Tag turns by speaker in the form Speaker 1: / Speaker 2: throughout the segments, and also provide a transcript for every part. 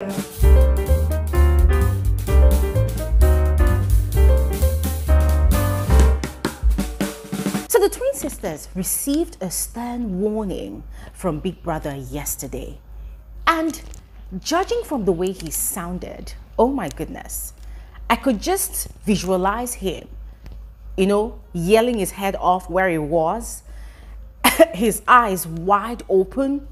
Speaker 1: So the twin sisters received a stern warning from Big Brother yesterday. And judging from the way he sounded, oh my goodness, I could just visualize him, you know, yelling his head off where he was, his eyes wide open,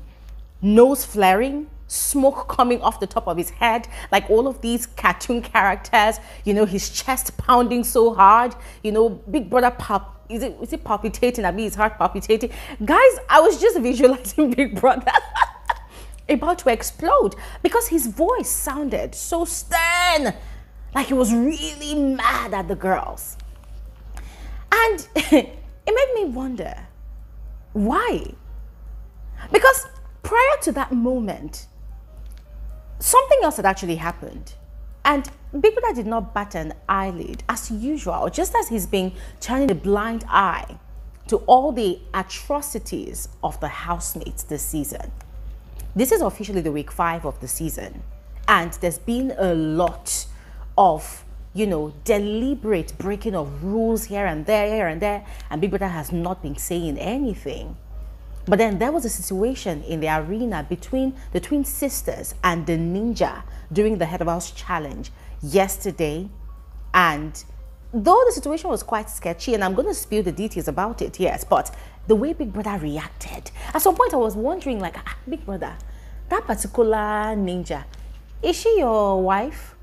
Speaker 1: nose flaring, smoke coming off the top of his head, like all of these cartoon characters, you know, his chest pounding so hard, you know, Big Brother is it palpitating? I mean, his heart palpitating. Guys, I was just visualizing Big Brother about to explode because his voice sounded so stern, like he was really mad at the girls. And it made me wonder, why? Because prior to that moment, something else had actually happened. And Big Brother did not bat an eyelid as usual, just as he's been turning a blind eye to all the atrocities of the housemates this season. This is officially the week 5 of the season. And there's been a lot of, you know, deliberate breaking of rules here and there, and Big Brother has not been saying anything. But then there was a situation in the arena between the twin sisters and the ninja during the Head of House challenge yesterday. And though the situation was quite sketchy, and I'm going to spill the details about it, yes, but the way Big Brother reacted, at some point I was wondering, like, Big Brother, that particular ninja, is she your wife?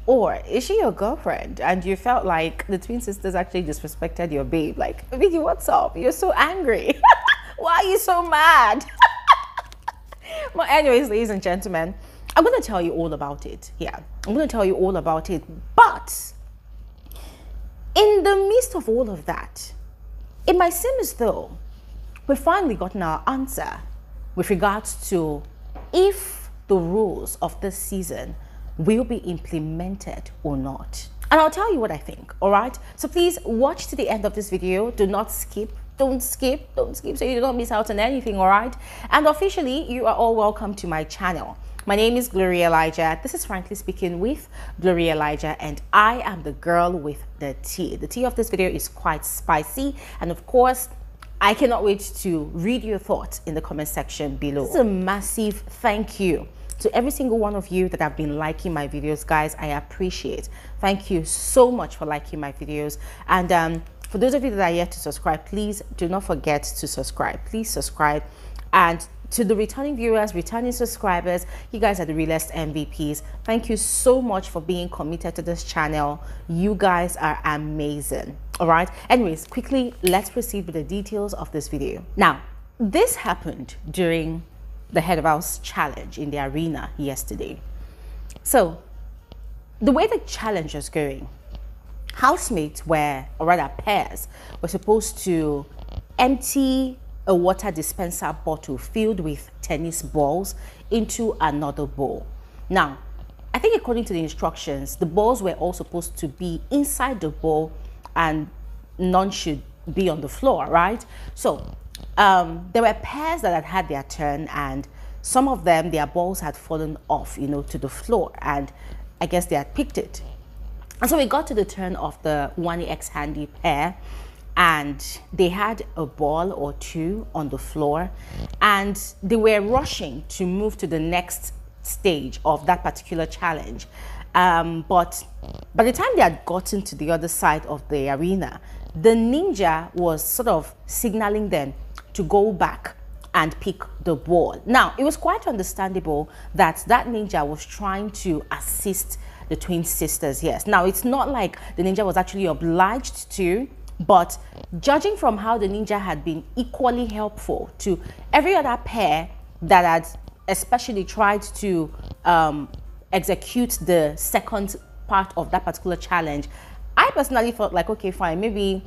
Speaker 1: Or is she your girlfriend? And you felt like the twin sisters actually disrespected your babe. Like, Biggie, what's up? You're so angry. Why are you so mad? Well, anyways, ladies and gentlemen, I'm going to tell you all about it. Yeah, I'm going to tell you all about it. But in the midst of all of that, it might seem as though we've finally gotten our answer with regards to if the rules of this season will be implemented or not. And I'll tell you what I think, all right? So please watch to the end of this video. Do not skip. Don't skip so you don't miss out on anything, all right? And officially, you are all welcome to my channel. My name is Gloria Elijah. This is Frankly Speaking with Gloria Elijah, and I am the girl with the tea. The tea of this video is quite spicy, and of course, I cannot wait to read your thoughts in the comment section below. This is a massive thank you to every single one of you that have been liking my videos, guys. I appreciate. Thank you so much for liking my videos. And for those of you that are yet to subscribe, please do not forget to subscribe. Please subscribe. And to the returning viewers, returning subscribers, you guys are the realest MVPs. Thank you so much for being committed to this channel. You guys are amazing. All right. Anyways, quickly, let's proceed with the details of this video. Now, this happened during the Head of House challenge in the arena yesterday. So the way the challenge was going, housemates were, or rather pairs, were supposed to empty a water dispenser bottle filled with tennis balls into another bowl. Now, I think according to the instructions, the balls were all supposed to be inside the bowl and none should be on the floor, right? So there were pairs that had their turn, and some of them, their balls had fallen off, you know, to the floor, and I guess they had picked it. And so we got to the turn of the Wannixhandi pair, and they had a ball or two on the floor, and they were rushing to move to the next stage of that particular challenge. But by the time they had gotten to the other side of the arena, the ninja was sort of signaling them to go back and pick the ball. Now, it was quite understandable that that ninja was trying to assist the twin sisters, yes. Now, it's not like the ninja was actually obliged to, but judging from how the ninja had been equally helpful to every other pair that had especially tried to execute the second part of that particular challenge, I personally felt like, okay, fine, maybe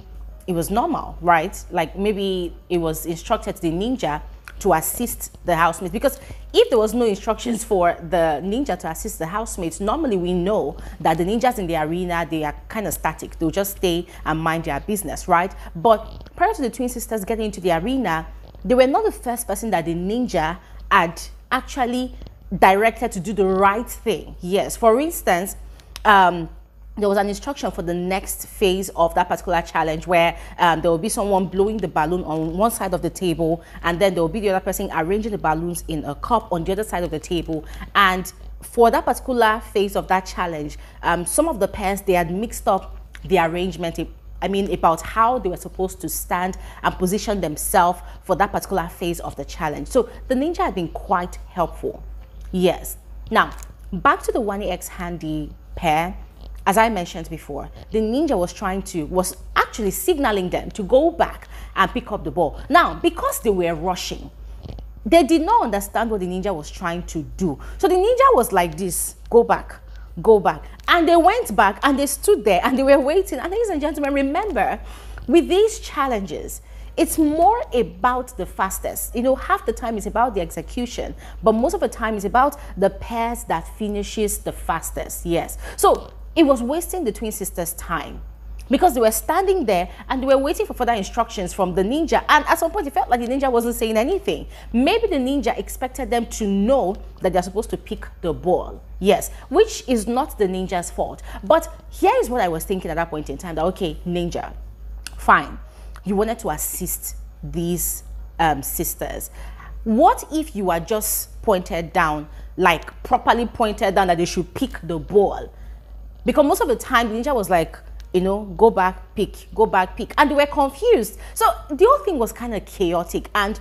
Speaker 1: it was normal, right? Like maybe it was instructed to the ninja to assist the housemates, because if there was no instructions for the ninja to assist the housemates, normally we know that the ninjas in the arena, they are kind of static. They'll just stay and mind their business, right? But prior to the twin sisters getting into the arena, they were not the first person that the ninja had actually directed to do the right thing. Yes, for instance, there was an instruction for the next phase of that particular challenge where there will be someone blowing the balloon on one side of the table, and then there will be the other person arranging the balloons in a cup on the other side of the table. And for that particular phase of that challenge, some of the pairs, they had mixed up the arrangement, about how they were supposed to stand and position themselves for that particular phase of the challenge. So the ninja had been quite helpful. Yes. Now, back to the Wannixhandi pair. As I mentioned before, the ninja was actually signaling them to go back and pick up the ball. Now, because they were rushing, they did not understand what the ninja was trying to do. So the ninja was like this, go back, go back. And they went back and they stood there and they were waiting. And ladies and gentlemen, remember, with these challenges, it's more about the fastest. Half the time it's about the execution, but most of the time it's about the pairs that finishes the fastest. Yes. So it was wasting the twin sisters' time because they were standing there and they were waiting for further instructions from the ninja. And at some point, it felt like the ninja wasn't saying anything. Maybe the ninja expected them to know that they're supposed to pick the ball. Yes, which is not the ninja's fault. But here is what I was thinking at that point in time, that, okay, ninja, fine. You wanted to assist these sisters. What if you are just pointed down, like properly pointed down that they should pick the ball? Because most of the time, the ninja was like, go back, pick, go back, pick. And they were confused. So the whole thing was kind of chaotic. And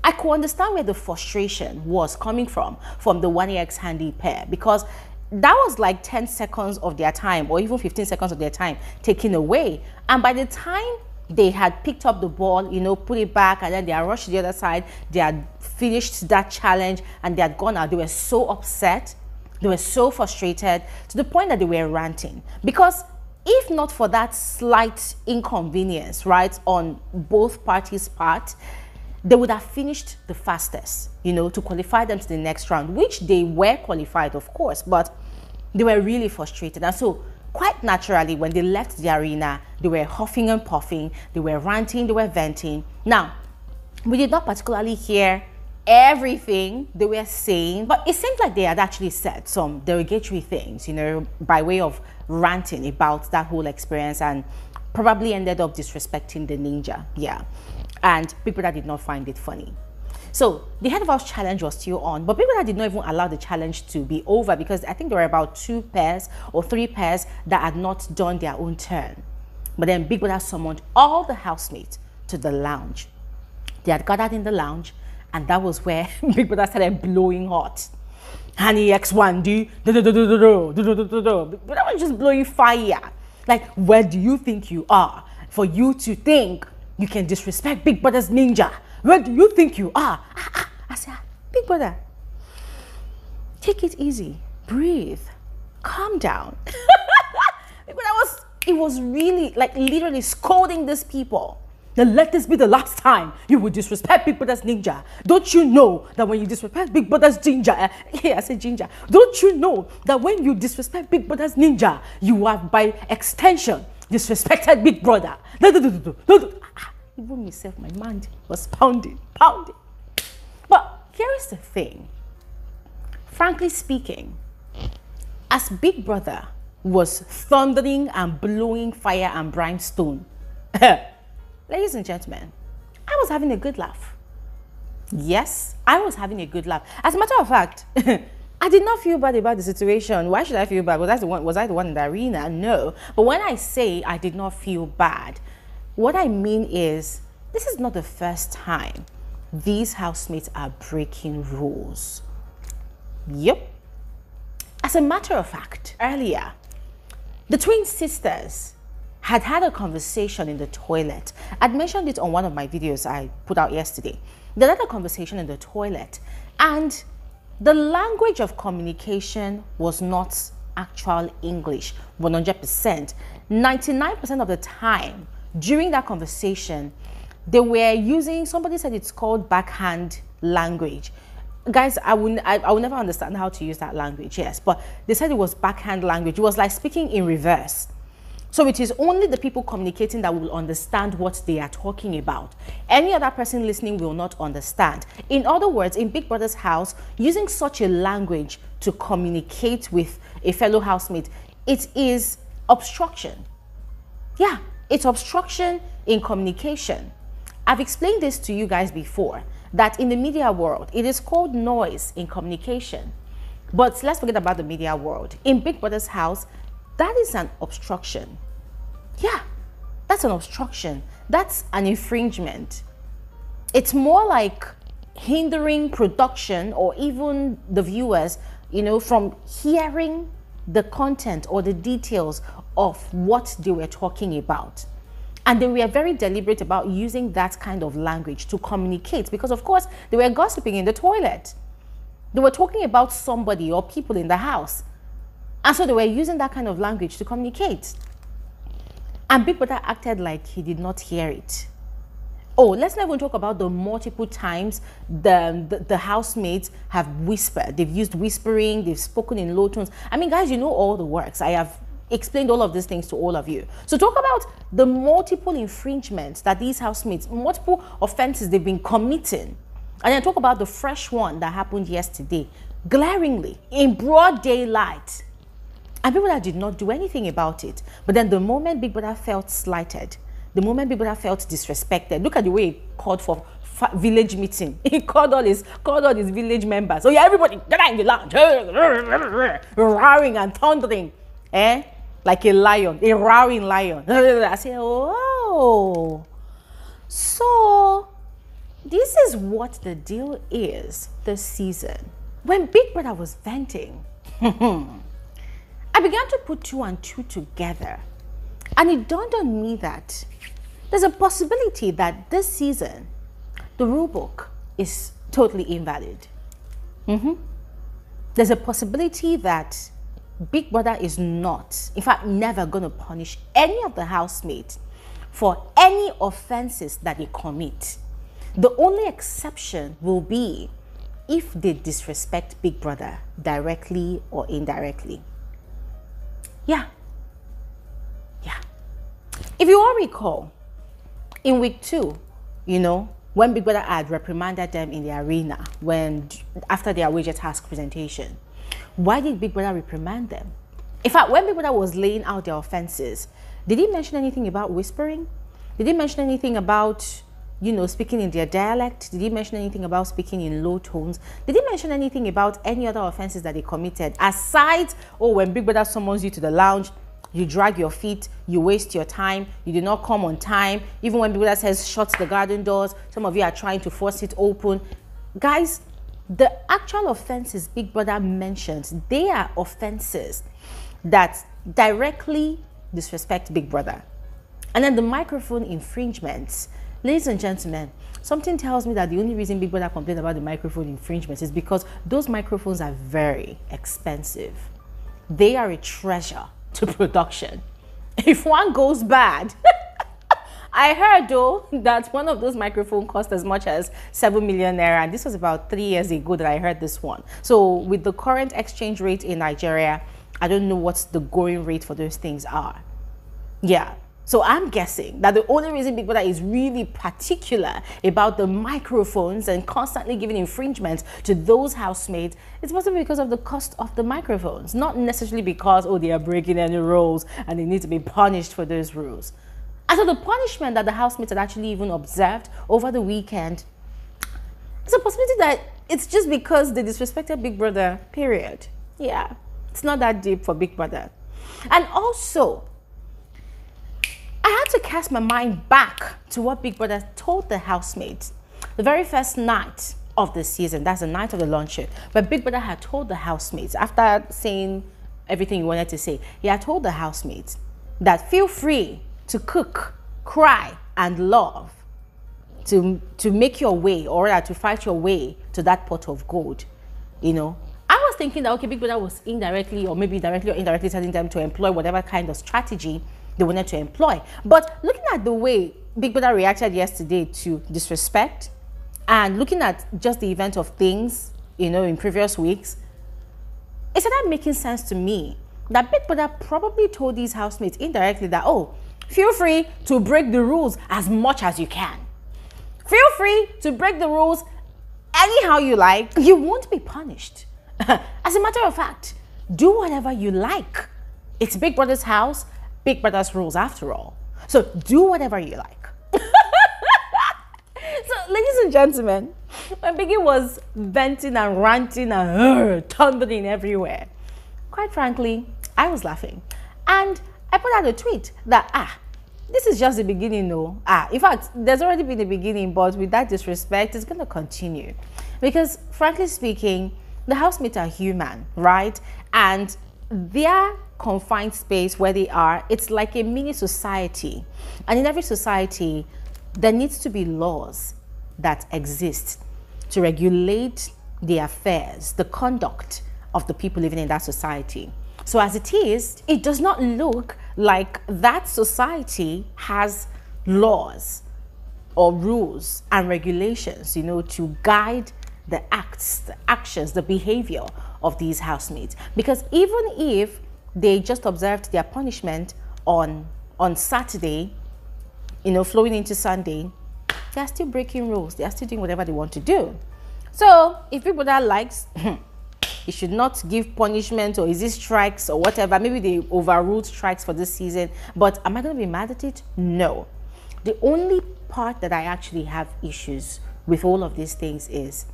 Speaker 1: I could understand where the frustration was coming from the Wannixhandi pair. Because that was like 10 seconds of their time, or even 15 seconds of their time taken away. And by the time they had picked up the ball, put it back, and then they had rushed to the other side, they had finished that challenge, and they had gone out, they were so upset. They were so frustrated to the point that they were ranting. Because if not for that slight inconvenience, right, on both parties' part, they would have finished the fastest, to qualify them to the next round, which they were qualified, of course, but they were really frustrated. And so quite naturally, when they left the arena, they were huffing and puffing, they were ranting, they were venting. Now, we did not particularly hear everything they were saying, but it seemed like they had actually said some derogatory things, by way of ranting about that whole experience, and probably ended up disrespecting the ninja. Yeah. And Big Brother did not find it funny. So the head of house challenge was still on, but Big Brother did not even allow the challenge to be over, because I think there were about 2 pairs or 3 pairs that had not done their own turn. But then Big Brother summoned all the housemates to the lounge. They had gathered in the lounge, and that was where Big Brother started blowing hot. Honey X1D, Big Brother was just blowing fire. Like, where do you think you are for you to think you can disrespect Big Brother's ninja? Where do you think you are? I said, Big Brother, take it easy, breathe, calm down. Big Brother was really, like, literally scolding these people. Now let this be the last time you will disrespect Big Brother's ninja. Don't you know that when you disrespect Big Brother's ginger, I said ginger. Don't you know that when you disrespect Big Brother's ninja, you have by extension disrespected Big Brother? Even myself, my mind was pounding. But here is the thing. Frankly speaking, as Big Brother was thundering and blowing fire and brimstone, ladies and gentlemen, I was having a good laugh. Yes, I was having a good laugh. As a matter of fact, I did not feel bad about the situation. Why should I feel bad? Was I the one in the arena? No. But when I say I did not feel bad, what I mean is, this is not the first time these housemates are breaking rules. Yep. As a matter of fact, earlier, the twin sisters had a conversation in the toilet. I'd mentioned it on one of my videos I put out yesterday. They had a conversation in the toilet, and the language of communication was not actual English, 100%. 99% of the time during that conversation, they were using, somebody said it's called backhand language. Guys, I will never understand how to use that language, yes, but they said it was backhand language. It was like speaking in reverse. So it is only the people communicating that will understand what they are talking about. Any other person listening will not understand. In other words, in Big Brother's house, using such a language to communicate with a fellow housemate, it is obstruction. Yeah, it's obstruction in communication. I've explained this to you guys before, that in the media world, it is called noise in communication. But let's forget about the media world. In Big Brother's house, that is an obstruction. Yeah, that's an obstruction. That's an infringement. It's more like hindering production or even the viewers, from hearing the content or the details of what they were talking about. And they were very deliberate about using that kind of language to communicate because, of course, they were gossiping in the toilet. They were talking about somebody or people in the house. And so they were using that kind of language to communicate. And Big Brother acted like he did not hear it. Oh, let's not even talk about the multiple times the housemates have whispered. They've used whispering, they've spoken in low tones. I mean, guys, you know all the works. I have explained all of these things to all of you. So talk about the multiple infringements that these housemates, multiple offenses they've been committing. And then talk about the fresh one that happened yesterday, glaringly, in broad daylight. And Big Brother did not do anything about it. But then the moment Big Brother felt slighted, the moment Big Brother felt disrespected, look at the way he called for village meeting. He called all his village members. Oh yeah, everybody get out in the lounge. Roaring and thundering. Like a lion, a roaring lion. I said, oh. So this is what the deal is this season. When Big Brother was venting, I began to put two and two together. And it dawned on me that there's a possibility that this season, the rule book is totally invalid. There's a possibility that Big Brother is not, in fact, never going to punish any of the housemates for any offenses that they commit. The only exception will be if they disrespect Big Brother directly or indirectly. Yeah. If you all recall, in week 2, when Big Brother had reprimanded them in the arena after their wager task presentation, why did Big Brother reprimand them? In fact, when Big Brother was laying out their offenses, did he mention anything about whispering? Did he mention anything about, speaking in their dialect? Did he mention anything about speaking in low tones? Did he mention anything about any other offenses that they committed? Aside, when Big Brother summons you to the lounge, you drag your feet, you waste your time, you do not come on time. Even when Big Brother says, shut the garden doors, some of you are trying to force it open. Guys, the actual offenses Big Brother mentions, they are offenses that directly disrespect Big Brother. And then the microphone infringements, ladies and gentlemen, something tells me that the only reason Big Brother complained about the microphone infringements is because those microphones are very expensive. They are a treasure to production. If one goes bad, I heard though that one of those microphones cost as much as 7 million naira, and this was about 3 years ago that I heard this one. So with the current exchange rate in Nigeria, I don't know what the going rate for those things are. Yeah. So I'm guessing that the only reason Big Brother is really particular about the microphones and constantly giving infringements to those housemates is possibly because of the cost of the microphones, not necessarily because, they are breaking any rules and they need to be punished for those rules. And so the punishment that the housemates had actually even observed over the weekend, it's a possibility that it's just because they disrespected Big Brother, period. Yeah, it's not that deep for Big Brother. And also, I had to cast my mind back to what Big Brother told the housemates the very first night of the season. That's the night of the Relanship, where Big Brother had told the housemates, after saying everything he wanted to say, he had told the housemates that feel free to cook, cry, and love to make your way, or rather to fight your way to that pot of gold. I was thinking that, okay, Big Brother was indirectly or maybe directly or indirectly telling them to employ whatever kind of strategy they wanted to employ. But looking at the way Big Brother reacted yesterday to disrespect, and looking at just the event of things, in previous weeks, it started making sense to me that Big Brother probably told these housemates indirectly that, oh, feel free to break the rules as much as you can. Feel free to break the rules anyhow you like. You won't be punished. As a matter of fact, do whatever you like. It's Big Brother's house, Big Brother's rules after all. So do whatever you like. So, ladies and gentlemen, when Biggie was venting and ranting and tumbling everywhere, quite frankly, I was laughing. And I put out a tweet that, this is just the beginning, no. In fact, there's already been a beginning, but with that disrespect, it's going to continue. Because, frankly speaking, the housemates are human, right? And their confined space where they are, it's like a mini society. And in every society, there needs to be laws that exist to regulate the affairs, the conduct of the people living in that society. So as it is, it does not look like that society has laws or rules and regulations, to guide the acts, the actions, the behavior of these housemates. Because even if they just observed their punishment on Saturday, flowing into Sunday, they are still breaking rules. They are still doing whatever they want to do. So if people that likes, he should not give punishment, or is it strikes or whatever? Maybe they overruled strikes for this season. But am I going to be mad at it? No. The only part that I actually have issues with all of these things is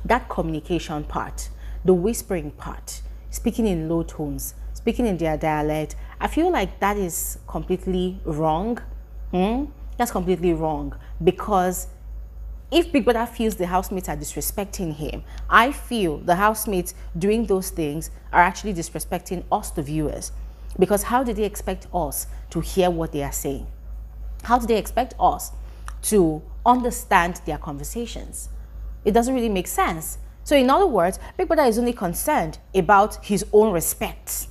Speaker 1: that communication part, the whispering part, speaking in low tones, speaking in their dialect. I feel like that is completely wrong. That's completely wrong, because if Big Brother feels the housemates are disrespecting him, I feel the housemates doing those things are actually disrespecting us, the viewers. Because how do they expect us to hear what they are saying? How do they expect us to understand their conversations? It doesn't really make sense. So in other words, Big Brother is only concerned about his own respect,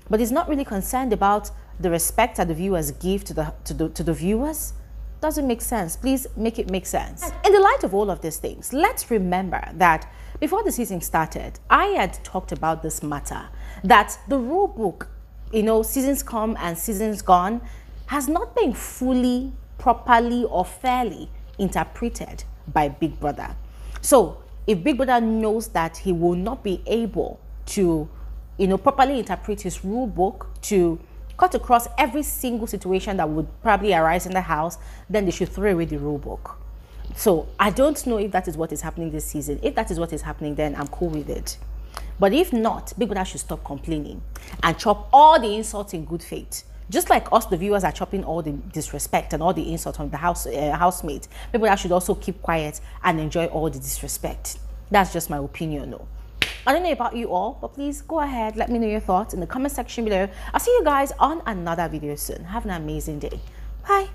Speaker 1: but he's not really concerned about the respect that the viewers give to the viewers. Doesn't make sense. Please make it make sense. In the light of all of these things, let's remember that before the season started, I had talked about this matter, that the rule book, seasons come and seasons gone, has not been fully, properly or fairly interpreted by Big Brother. So if Big Brother knows that he will not be able to, properly interpret his rule book to cut across every single situation that would probably arise in the house, then they should throw away the rule book. So I don't know if that is what is happening this season. If that is what is happening, then I'm cool with it. But if not, Big Brother should stop complaining and chop all the insults in good faith. Just like us, the viewers, are chopping all the disrespect and all the insults on the housemates, Big Brother should also keep quiet and enjoy all the disrespect. That's just my opinion, though. I don't know about you all, but please go ahead, let me know your thoughts in the comment section below. I'll see you guys on another video soon. Have an amazing day. Bye.